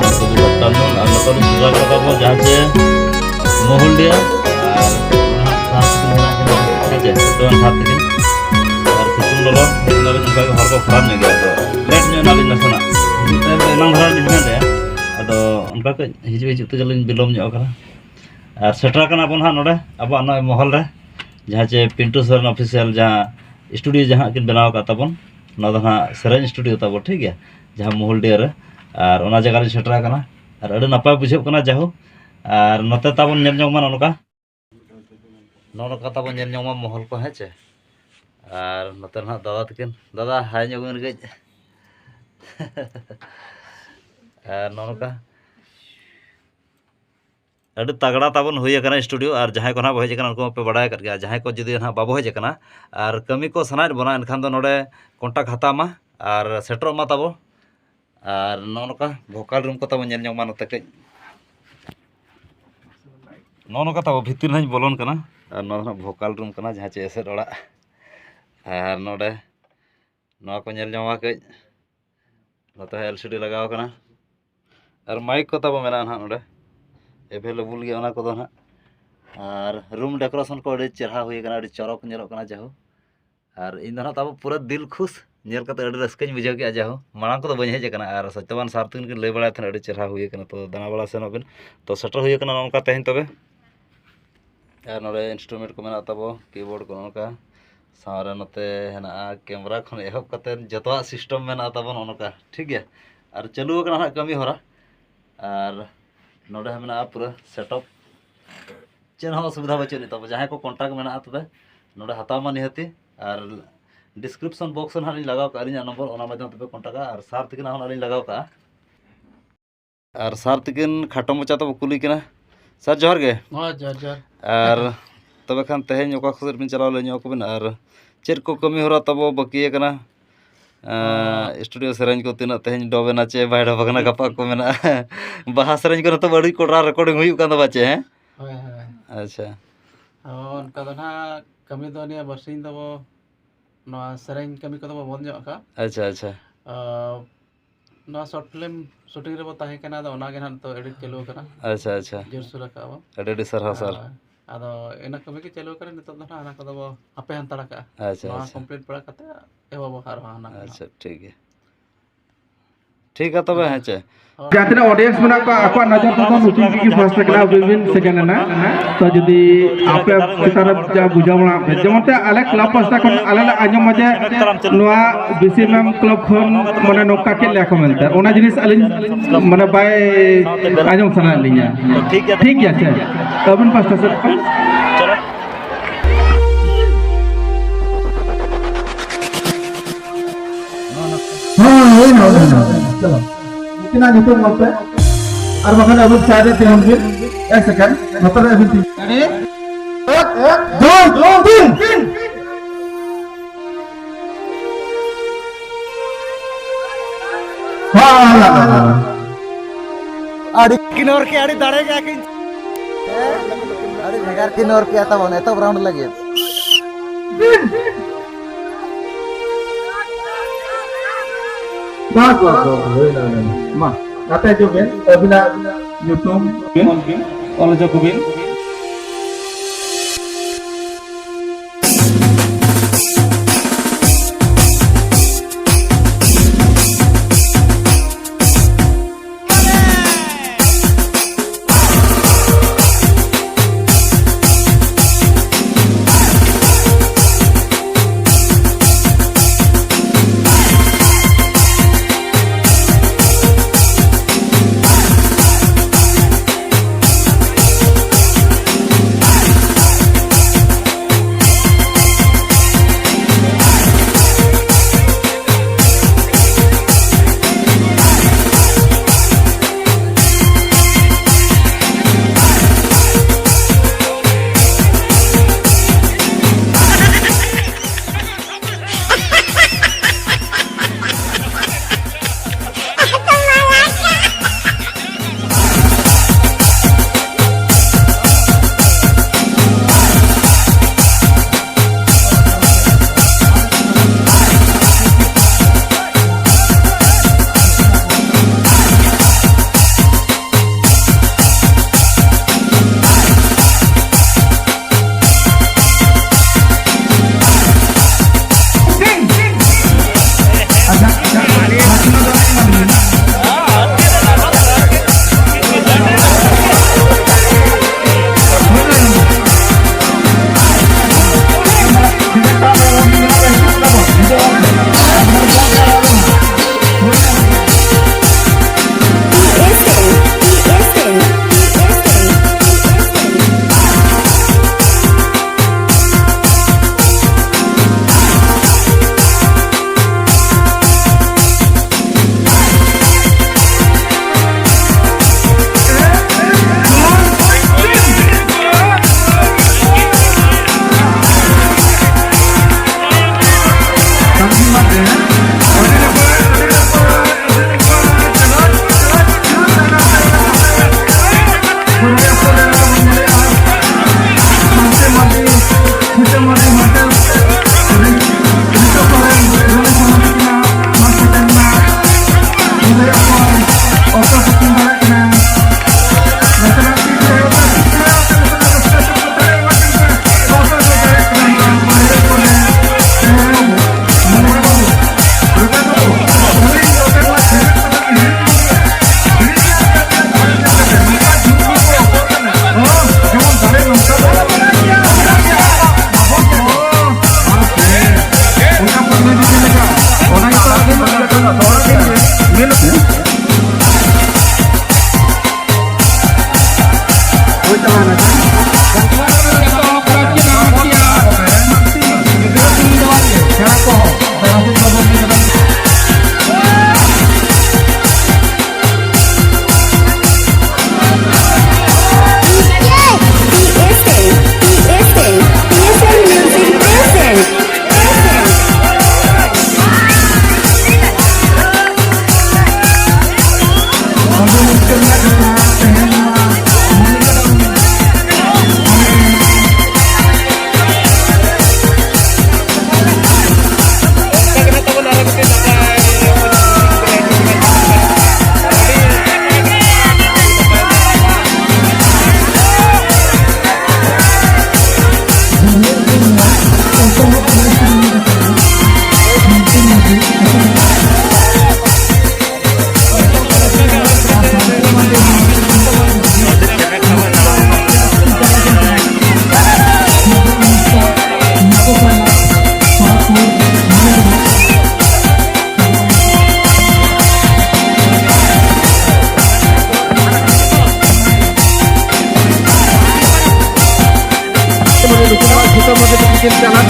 afternoon. Ano to sudah kata mo jahar je mohol dia. Saat ini aja tuan saat ini. Situng dulu. Nabi sebagai harga farm nih gitu. Lihat nih nabi nasana. Enang hara di mana ya? Atau उनका के हिजु तो जलिन बिलोम ᱧᱚᱜ ᱠᱟᱱᱟ ᱟᱨ ᱥᱮᱴᱨᱟ ᱠᱟᱱᱟ ᱵᱚᱱ ᱦᱟᱸᱜ ᱱᱚᱰᱮ ᱟᱵᱚᱣᱟᱜ ᱱᱚᱜᱼᱚᱭ ᱢᱚᱦᱚᱞ ᱨᱮ ᱡᱟᱦᱟᱸ ᱪᱮ ᱯᱤᱱᱴᱩ ᱥᱚᱨᱮᱱ ᱚᱯᱷᱤᱥᱤᱭᱟᱞ ᱡᱟᱦᱟᱸ ᱥᱴᱩᱰᱤᱭᱳ ᱡᱟᱦᱟᱸ ᱠᱤᱱ ᱵᱮᱱᱟᱣ ᱟᱠᱟᱫ ᱛᱟᱵᱚᱱ ᱚᱱᱟ ᱫᱚ ᱦᱟᱸᱜ ᱥᱮᱨᱮᱧ ᱥᱴᱩᱰᱤᱭᱳ ᱛᱟᱵᱚ ᱴᱷᱤᱠ ᱜᱮᱭᱟ ᱡᱟᱦᱟᱸ ᱢᱚᱦᱚᱞᱰᱤᱭᱟᱹ ᱨᱮ ᱟᱨ ᱚᱱᱟ ᱡᱟᱭᱜᱟ ᱨᱮ ᱥᱮᱴᱨᱟ ᱠᱟᱱᱟ ᱟᱨ ᱟᱹᱰᱤ ᱱᱟᱯᱟᱭ ᱵᱩᱡᱷᱟᱹᱜ ᱠᱟᱱᱟ ᱡᱟᱦᱳ ᱟᱨ ᱱᱚᱛᱮ ᱛᱟᱵᱚᱱ ᱧᱮᱞ ᱧᱚᱜ ᱢᱟ ᱱᱚᱝᱠᱟ ᱛᱟᱵᱚᱱ ᱧᱮᱞ ᱧᱚᱜ ᱢᱟ ᱢᱚᱦᱚᱞ ᱠᱚ ᱦᱮᱸ ᱪᱮ ᱟᱨ ᱱᱚᱛᱮ ᱦᱟᱸᱜ ᱫᱟᱫᱟ ᱛᱟᱹᱠᱤᱱ ᱫᱟᱫᱟ ᱦᱟᱭ ᱧᱚᱜ ᱵᱤᱱ ᱠᱟᱹᱡ ᱟᱨ ᱱᱚᱝᱠᱟ अड़ी तगड़ा ताबन हुई है स्टूडियो और जहाँ को ना हज उनको पे बड़ा कर गया जहाँ को जुदी ना बाबो हज और कमी को सनाय बना एनखान दो नोडे कॉन्टाक्ट हतामा और सेटर मा ताबो और नौका भोकाल रूम को ताबो नेल मा नते कई नौका ताबो भितर ना बोलन कना और नौ भोकाल रूम कना जहाँ चे एसेट ओड़ा और नोडे नौ को नेल मा कई नते एलसीडी लगाव कना और माइक को ताबो मेना ना नोडे एवेलेबल गया ना को ना और रूम डेकोरेशन को अड़ी चेहरा हुई अड़ी चरक नेलो जाहो और इन ना तब पूरा दिल खुश नेल कते अड़ी रस्कኝ बुझाव के जाहो मांग को बन हेज और सत्यवान सार्थिन के लय बड़ा अड़ी चेहरा हुई तो दाना बड़ा सेन बिन तो सेटर हुई नौका तेहन तबे और नोडे इंस्ट्रूमेंट को मेना तब कीबोर्ड को नौका सारे नते हेना कैमरा खन एहब कते जतवा सिस्टम मेना तब नौका ठीक गया और चालू ना कमी हरा और नोडे मेना पूरा सेटअप चेन असुविधा बचे तब जहाँ को कॉन्टाक्ट मेना तबे नोडे हतामा निहती और डिस्क्रिप्शन बॉक्स ना लगाव का नंबर ओना माध्यम तबे कॉन्टाक्ट और सार तकिन ना लगाव का और सार तकिन खाटो मचा तब कुली किना सर जोहर गे जोहर और तबे खान तेहेन ओका खुसर बिन चलाव ले को बिन और चेर को कमी होरा तब बाकी कना स्टूडियो सेरेंज को तीना तेहन डोबेना चे बाय डोबना गपा को मेना बाहा सेरेंज को तो बड़ी कोडरा रिकॉर्डिंग हुई कान बाचे हैं अच्छा उनका ना कमी दो ने बसिन दो नो सेरेंज कमी को तो बंद का अच्छा अच्छा नो शॉर्ट फिल्म शूटिंग रे बताहे कना दो ओना गे ना तो एडिट चलो कना अच्छा अच्छा जोर सुरा का एडिट सर हां सर आदो एना कमी के चलो करे नितो ना ना को दो अपे हंतड़ा का अच्छा नो कंप्लीट पड़ा कते एवो हार हाना अच्छा ठीक है तबे हैं चे जाते ऑडियंस में आपको नजर तो मीटिंग की फर्स्ट तक विभिन्न सेकेंड ना तो जदी आपे तरफ जा बुझावना जेमते आले क्लब पास्ता कोन आले आजम मजे नोआ बीसीएम क्लब खन माने नोका के लेको मिलता ओना जिनिस आलिन माने बाय आजम सना लिया ठीक है अच्छा तबन पास्ता सर चलो हाँ चलो कितना जितो मत और बखन अब सारे तीन दिन एक सेकंड मतलब अभी रेडी 1 2 3 हां आड़ी किनोर के आड़ी दाड़ेगा कि आड़ी भेगार किनोर के आता बने तो राउंड लगे बात मा kata juga bila YouTube bin oleh Jokubin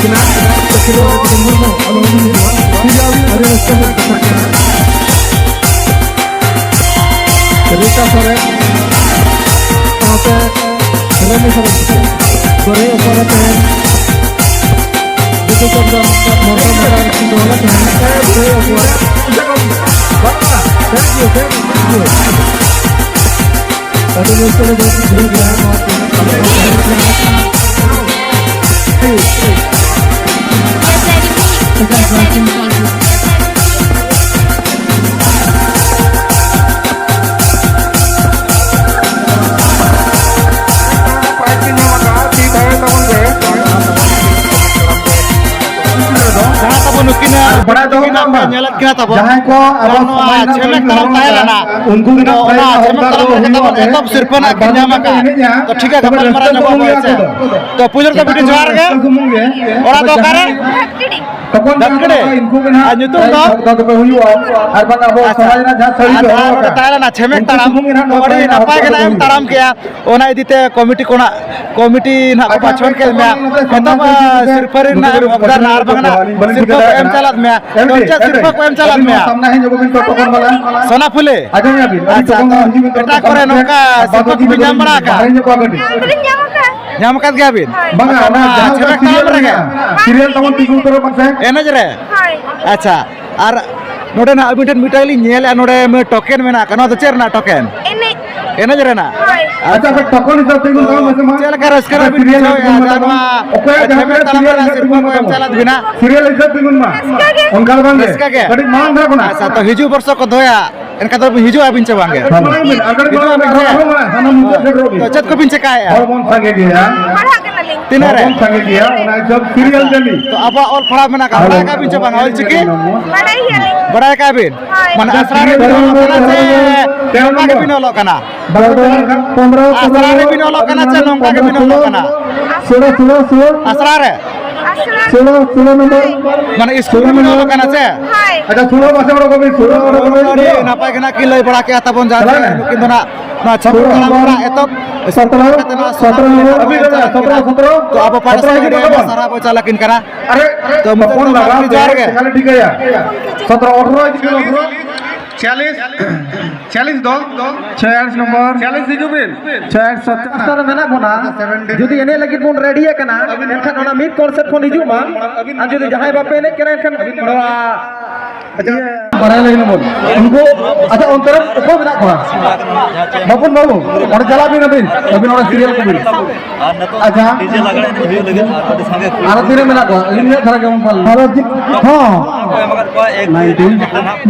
kena kilo murmu alo ni tidak ada respon kena cerita sore sampai Remy sampai sore sore teh itu kan motor itu orang thank you tadi muncul बड़ा दो nyelak kena tabo जहां को अब cemek talam Thailand उनको भी ना cemek talam etop sirpan akinya maka to thik hai kapan mara nabo hoise to pujur ka video joar ge ora do kare तकन dakde इनको भी ना nyutum do तो पे हुई और बंगा वो समाज ना जहां सही ᱟᱨ Thailand cemek talam ᱚᱰᱤ ᱱᱟᱯᱟᱭ ᱜᱮ ᱱᱟᱢ ᱛᱟᱲᱟᱢ ᱠᱮᱭᱟ ᱚᱱᱟ ᱤᱫᱤᱛᱮ ᱠᱚᱢᱤᱴᱤ ᱱᱟᱜ ᱠᱚ ᱵᱟᱪᱷᱚᱱ ᱠᱮᱫ ᱢᱮᱭᱟ ᱮᱛᱚᱢ ᱥᱤᱨᱯᱟᱹᱨᱤ ᱱᱟᱜ ᱚᱵᱫᱟᱨ ᱱᱟᱨ ᱵᱟᱝᱱᱟ ᱥᱤᱨᱯᱟᱹ ᱠᱚ ᱮᱢ ᱪᱟᱞᱟᱫ ᱢᱮᱭᱟ ᱛᱚ ᱪᱮᱫ ᱥᱤᱨᱯᱟᱹ ᱠᱚ ᱮᱢ ᱪᱟᱞᱟᱫ ᱢᱮᱭᱟ सामने है जो बिन टोटोकन वाला ᱥᱚᱱᱟ ᱯᱷᱩᱞᱮ आजम या बिन ᱟᱪᱪᱷᱟ ᱮᱴᱟᱜ ᱠᱚᱨᱮ ᱱᱚᱝᱠᱟ ᱥᱤᱨᱯᱟᱹ ᱠᱚ ᱧᱟᱢ ᱵᱟᱲᱟ ᱟᱠᱟᱫ ᱧᱟᱢ ᱟᱠᱟᱫ ᱜᱮᱭᱟ ᱵᱤᱱ बंगा ना जहां cemek serial talam rege serial तमन तिगु तरह पक्से एनज रे अच्छा और नोडे ना अबिन मिठाई ली नेल नोडे में टोकन में ना कनो तो चेर ना टोकन एनज रे ना अच्छा फिर टोकन हिसाब तिगु तरह में से चल कर रस्कर अबिन जो जानवा ओके cemek talam रा सिर्फ को एम चलात बिना सीरियल हिसाब तिगु मा उनका बंगे रस्का के कड़ी मान रा कोना अच्छा तो हिजू वर्ष को धोया इनका तो हिजू अबिन चे बांगे अगर हाना मुझे फिर रोगी तो चत को बिन चे का है और कौन संगे दिया तीन रे कौन संगे दिया उना सब सीरियल जली तो अब और फड़ा में ना का बड़ा का बिन चे बांगे और चिकी बड़ा का बिन मन असरा रे बिन से नोंका के बिन लो कना 15 असरा रे बिन लो कना से नोंका के बिन लो कना 16 असरा रे 16 नंबर माने स्कूल में लो कना से अच्छा 16 पासे बड़ा को भी 16 अरे नापाय के ना कि लई बड़ा के तबन जा लेकिन ना छबु हमरा एतो 17 अभी 17 तो अब पास सारा बचा लेकिन करा अरे तो कौन लगा जार के खाली ठीक है यार 17 18 46 दो 46 नंबर 46 हिजुबिन 46 77 मेना बोना जुदी एने लगी बोन रेडी है कना एनखान ओना मिड कॉन्सेप्ट कोन हिजु मा आ जुदी जहां बापे ने केना एनखान अच्छा बड़ा लगी बोल उनको अच्छा उन तरफ को बिना को बाबू बाबू और चला भी नबीन अभी ओना सीरियल को भी अच्छा डीजे लगाने वीडियो लगे और संगे आर तीन मेना को इन धरा के पल हां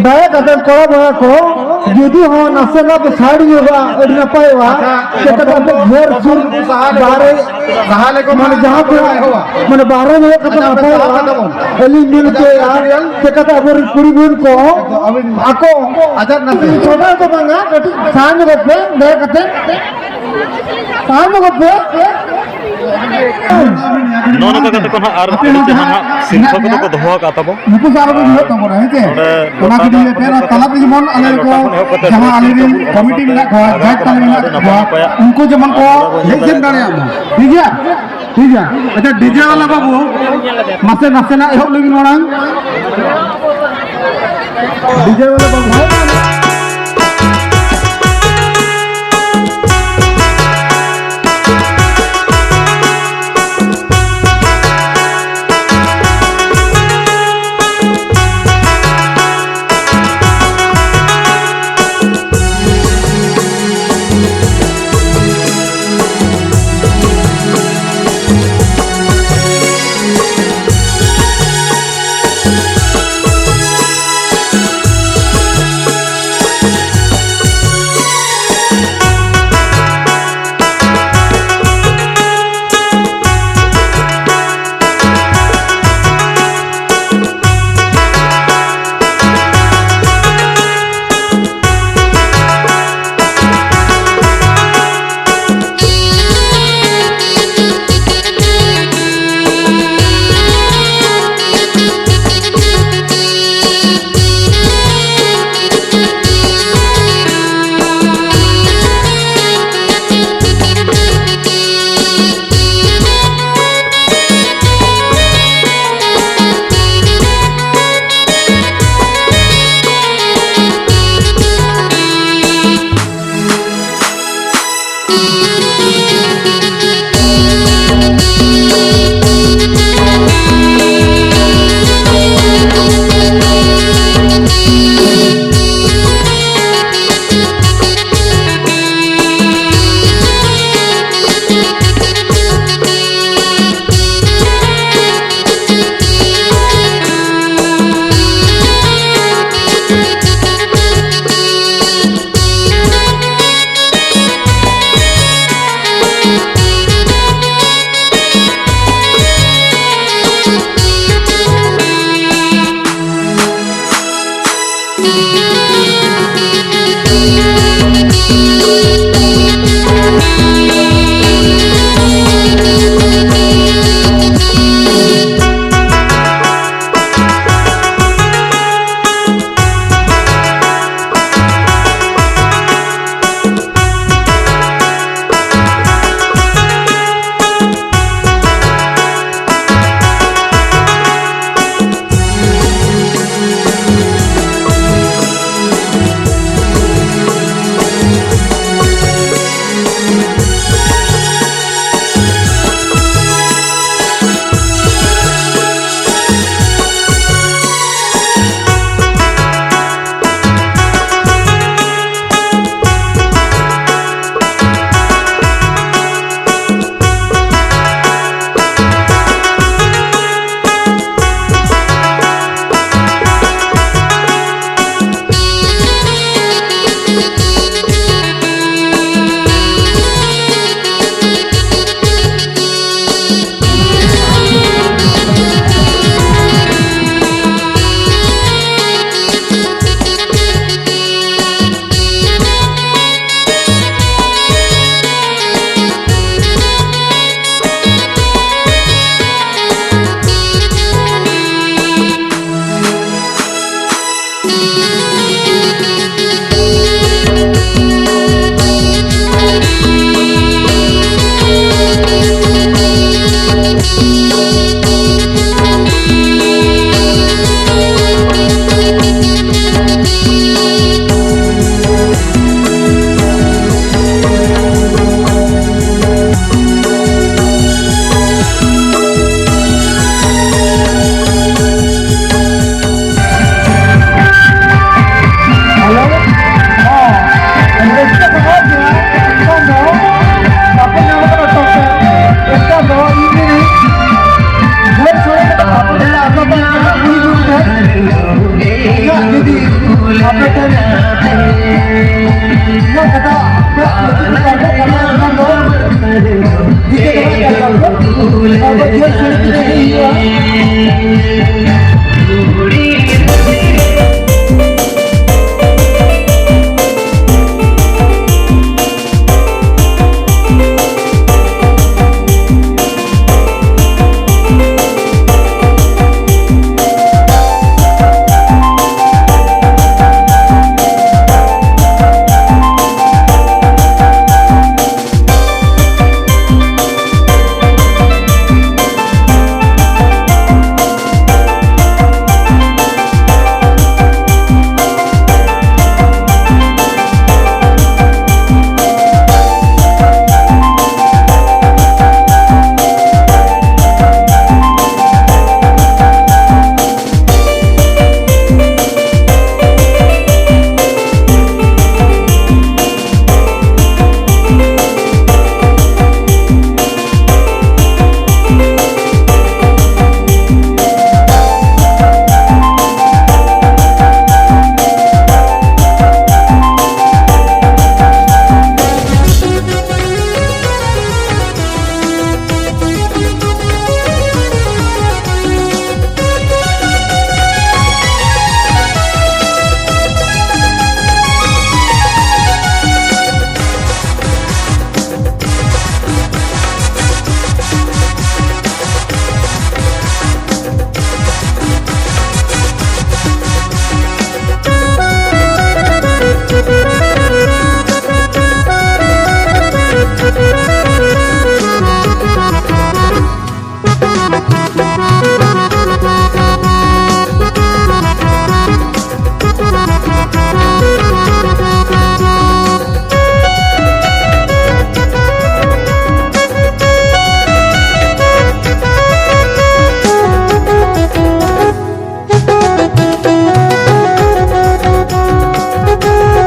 दया कदम करो को जुदी हो नसेना पे साड़ी होगा और न पाएगा के कदम पे घर सुर बारे सहाले को माने जहां पे माने 12 बजे कदम पाएगा एली मिल के यार के कदम और कुड़ी बन को आको अच्छा नसे छोटा तो बंगा सांग को पे दया कते सांग को पे नोन का कते कोन आर जहां सिंह को तो दोहा का तबो नुकु सारा को हो तो बड़ा है के ओना के लिए पेरा तला पे जमन अले को जहां अले कमिटी में को गाइड तले में को उनको जमन को लेकिन दाने ठीक है अच्छा डीजे वाला बाबू मसे नसे ना एहो लगी नोड़ा डीजे वाला बाबू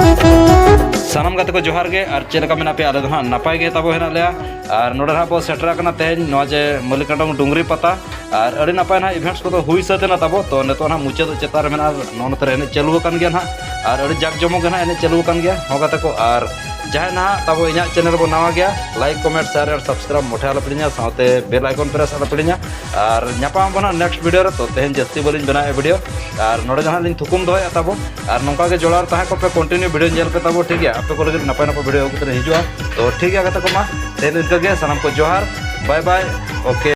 सानाम गाते को जोहार गे और चेलका मेना पे आले दो नपाय गे ताबो हेना लेया और नोडे ना बो सेटरा कना तेज नोआ जे मलिकांडम डुंगरी पता और अड़ी नपाय ना इवेंट्स को तो हुई सतेना ताबो तो नेतो ना मुचे चेतार मेना नोनते एने चलु कान गया ना और अड़ी जाक जमो गे ना एने चलु कान गया हो गाते को और जहाँ ना ताबो इना चैनल बो नवा गया लाइक कमेंट शेयर और सब्सक्राइब मोठे आला पड़िया साथे बेल आइकन प्रेस आला पड़िया और नापाम बना नेक्स्ट वीडियो रे तो तेहन जस्ती बोलिन बना वीडियो और नोडे जहाँ लिन थुकुम दोय ताबो और नोका के जोड़ार ताहे को पे कंटिन्यू वीडियो जेल पे ताबो ठीक है आपे को लगे नपाय नपाय वीडियो को हिजुआ तो ठीक है गाते को मा तेन इनका गे सनम को जोहार बाय बाय ओके।